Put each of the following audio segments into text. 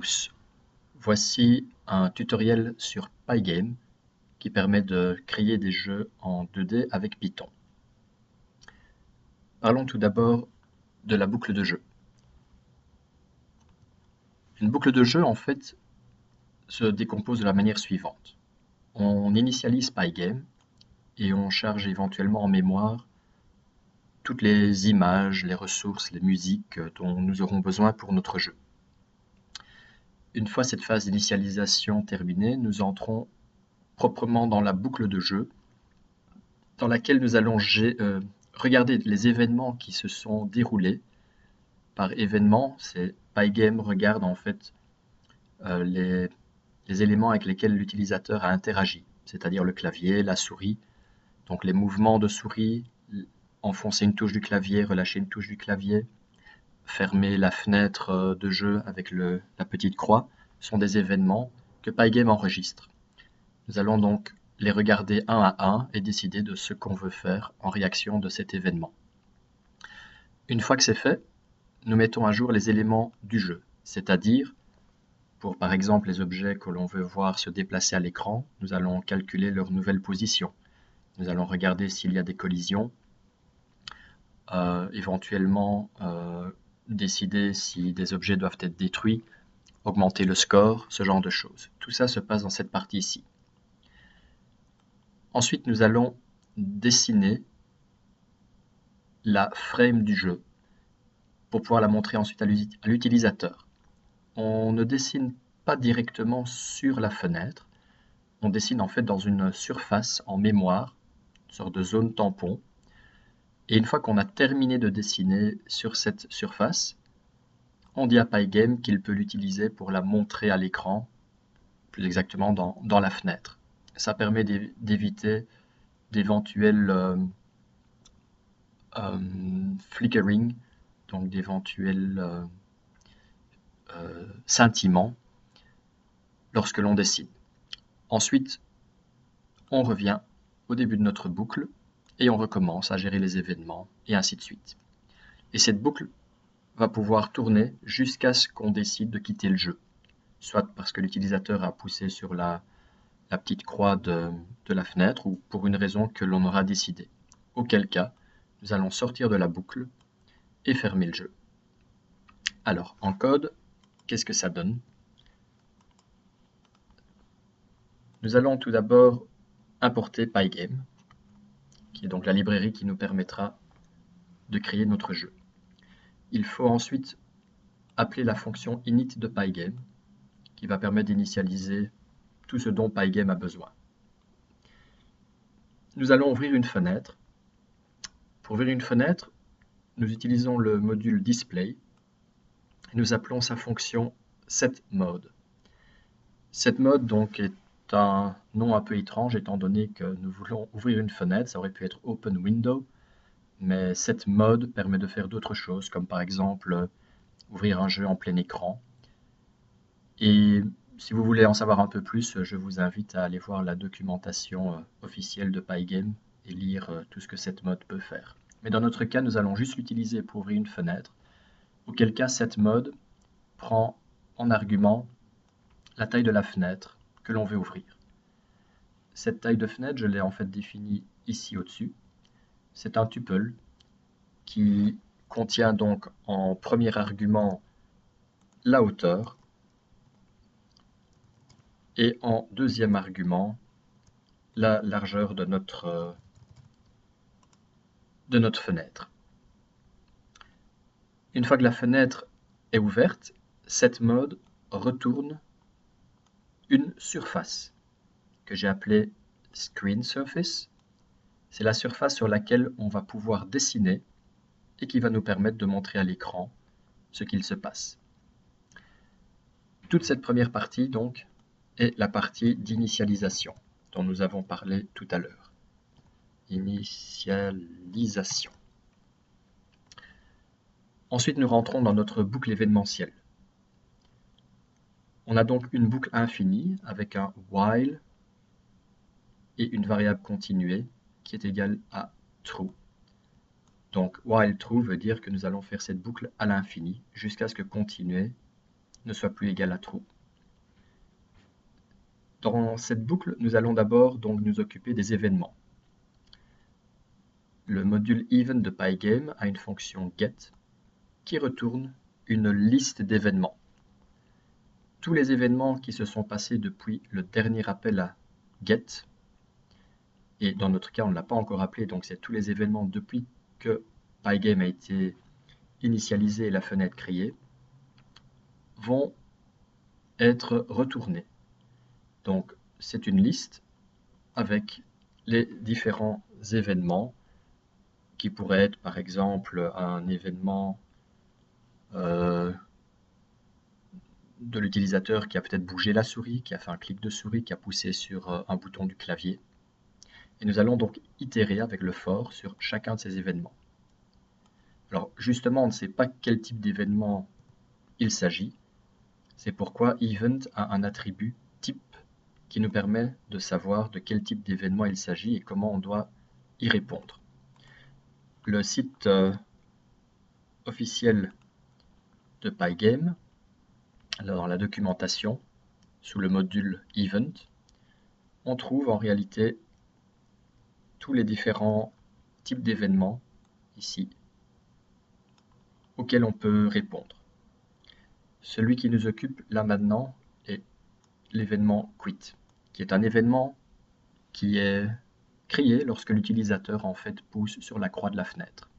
tous, voici un tutoriel sur Pygame qui permet de créer des jeux en 2D avec Python. Parlons tout d'abord de la boucle de jeu. Une boucle de jeu, en fait, se décompose de la manière suivante. On initialise Pygame et on charge éventuellement en mémoire toutes les images, les ressources, les musiques dont nous aurons besoin pour notre jeu. Une fois cette phase d'initialisation terminée, nous entrons proprement dans la boucle de jeu, dans laquelle nous allons regarder les événements qui se sont déroulés. Par événement, c'est Pygame regarde en fait les éléments avec lesquels l'utilisateur a interagi, c'est-à-dire le clavier, la souris, donc les mouvements de souris, enfoncer une touche du clavier, relâcher une touche du clavier, fermer la fenêtre de jeu avec la petite croix, sont des événements que Pygame enregistre. Nous allons donc les regarder un à un et décider de ce qu'on veut faire en réaction de cet événement. Une fois que c'est fait, nous mettons à jour les éléments du jeu, c'est-à-dire, pour par exemple les objets que l'on veut voir se déplacer à l'écran, nous allons calculer leur nouvelle position. Nous allons regarder s'il y a des collisions, éventuellement décider si des objets doivent être détruits, augmenter le score, ce genre de choses. Tout ça se passe dans cette partie ici. Ensuite, nous allons dessiner la frame du jeu pour pouvoir la montrer ensuite à l'utilisateur. On ne dessine pas directement sur la fenêtre, on dessine en fait dans une surface en mémoire, une sorte de zone tampon. Et une fois qu'on a terminé de dessiner sur cette surface, on dit à Pygame qu'il peut l'utiliser pour la montrer à l'écran, plus exactement dans la fenêtre. Ça permet d'éviter d'éventuels flickering, donc d'éventuels scintillements lorsque l'on dessine. Ensuite, on revient au début de notre boucle et on recommence à gérer les événements et ainsi de suite. Et cette boucle va pouvoir tourner jusqu'à ce qu'on décide de quitter le jeu, soit parce que l'utilisateur a poussé sur la petite croix de la fenêtre ou pour une raison que l'on aura décidé. Auquel cas, nous allons sortir de la boucle et fermer le jeu. Alors, en code, qu'est-ce que ça donne? Nous allons tout d'abord importer Pygame, qui est donc la librairie qui nous permettra de créer notre jeu. Il faut ensuite appeler la fonction init de Pygame, qui va permettre d'initialiser tout ce dont Pygame a besoin. Nous allons ouvrir une fenêtre. Pour ouvrir une fenêtre, nous utilisons le module display et nous appelons sa fonction setMode. SetMode donc est un nom un peu étrange étant donné que nous voulons ouvrir une fenêtre, ça aurait pu être Open Window, mais setMode permet de faire d'autres choses, comme par exemple ouvrir un jeu en plein écran. Et si vous voulez en savoir un peu plus, je vous invite à aller voir la documentation officielle de Pygame et lire tout ce que setMode peut faire. Mais dans notre cas, nous allons juste l'utiliser pour ouvrir une fenêtre, auquel cas setMode prend en argument la taille de la fenêtre que l'on veut ouvrir. Cette taille de fenêtre, je l'ai en fait définie ici au-dessus. C'est un tuple qui contient donc en premier argument la hauteur et en deuxième argument la largeur de notre fenêtre. Une fois que la fenêtre est ouverte, setMode retourne une surface que j'ai appelée Screen Surface. C'est la surface sur laquelle on va pouvoir dessiner et qui va nous permettre de montrer à l'écran ce qu'il se passe. Toute cette première partie, donc, est la partie d'initialisation dont nous avons parlé tout à l'heure. Initialisation. Ensuite, nous rentrons dans notre boucle événementielle. On a donc une boucle infinie avec un while et une variable continuée qui est égale à true. Donc while true veut dire que nous allons faire cette boucle à l'infini jusqu'à ce que continuer ne soit plus égal à true. Dans cette boucle, nous allons d'abord donc nous occuper des événements. Le module even de Pygame a une fonction get qui retourne une liste d'événements. Tous les événements qui se sont passés depuis le dernier appel à get, et dans notre cas on ne l'a pas encore appelé, donc c'est tous les événements depuis que Pygame a été initialisé et la fenêtre créée, vont être retournés. Donc c'est une liste avec les différents événements qui pourraient être par exemple un événement de l'utilisateur qui a peut-être bougé la souris, qui a fait un clic de souris, qui a poussé sur un bouton du clavier. Et nous allons donc itérer avec le for sur chacun de ces événements. Alors justement, on ne sait pas quel type d'événement il s'agit. C'est pourquoi event a un attribut type qui nous permet de savoir de quel type d'événement il s'agit et comment on doit y répondre. Le site officiel de Pygame, dans la documentation, sous le module event, on trouve en réalité tous les différents types d'événements ici auxquels on peut répondre. Celui qui nous occupe là maintenant est l'événement quit, qui est un événement qui est créé lorsque l'utilisateur en fait pousse sur la croix de la fenêtre.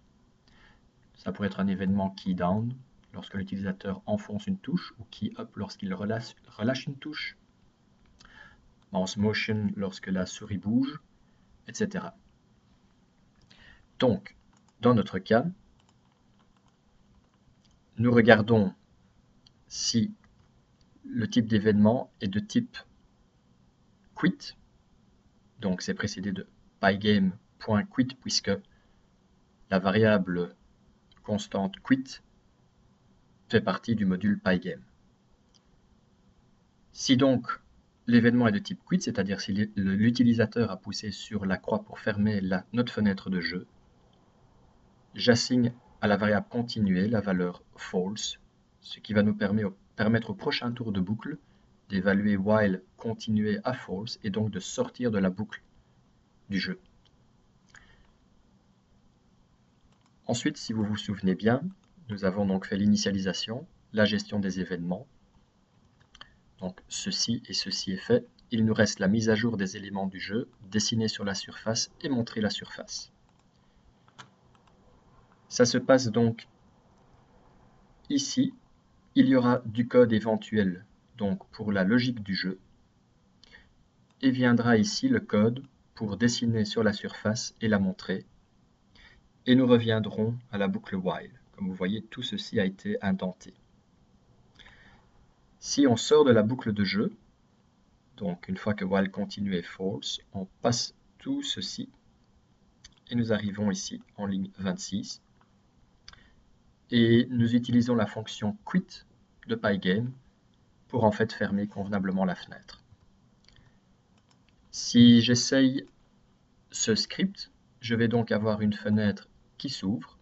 Ça pourrait être un événement key down lorsque l'utilisateur enfonce une touche ou key up lorsqu'il relâche une touche, mouse motion lorsque la souris bouge, etc. Donc, dans notre cas, nous regardons si le type d'événement est de type quit, donc c'est précédé de pygame.quit puisque la variable constante quit fait partie du module Pygame. Si donc l'événement est de type quit, c'est-à-dire si l'utilisateur a poussé sur la croix pour fermer notre fenêtre de jeu, j'assigne à la variable continuer la valeur false, ce qui va nous permettre au prochain tour de boucle d'évaluer while continuer à false et donc de sortir de la boucle du jeu. Ensuite, si vous vous souvenez bien, nous avons donc fait l'initialisation, la gestion des événements. Donc ceci et ceci est fait. Il nous reste la mise à jour des éléments du jeu, dessiner sur la surface et montrer la surface. Ça se passe donc ici. Il y aura du code éventuel donc pour la logique du jeu. Et viendra ici le code pour dessiner sur la surface et la montrer. Et nous reviendrons à la boucle while. Comme vous voyez, tout ceci a été indenté. Si on sort de la boucle de jeu, donc une fois que while continue est false, on passe tout ceci et nous arrivons ici en ligne 26. Et nous utilisons la fonction quit de Pygame pour en fait fermer convenablement la fenêtre. Si j'essaye ce script, je vais donc avoir une fenêtre qui s'ouvre,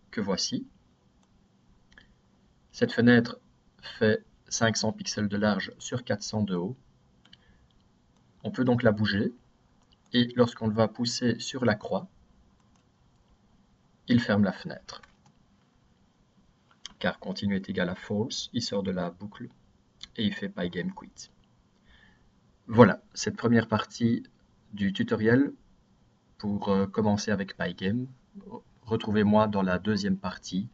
que voici. Cette fenêtre fait 500 pixels de large sur 400 de haut. On peut donc la bouger, et lorsqu'on va pousser sur la croix, il ferme la fenêtre. Car continue est égal à false, il sort de la boucle, et il fait Pygame quit. Voilà, cette première partie du tutoriel pour commencer avec Pygame. Retrouvez-moi dans la deuxième partie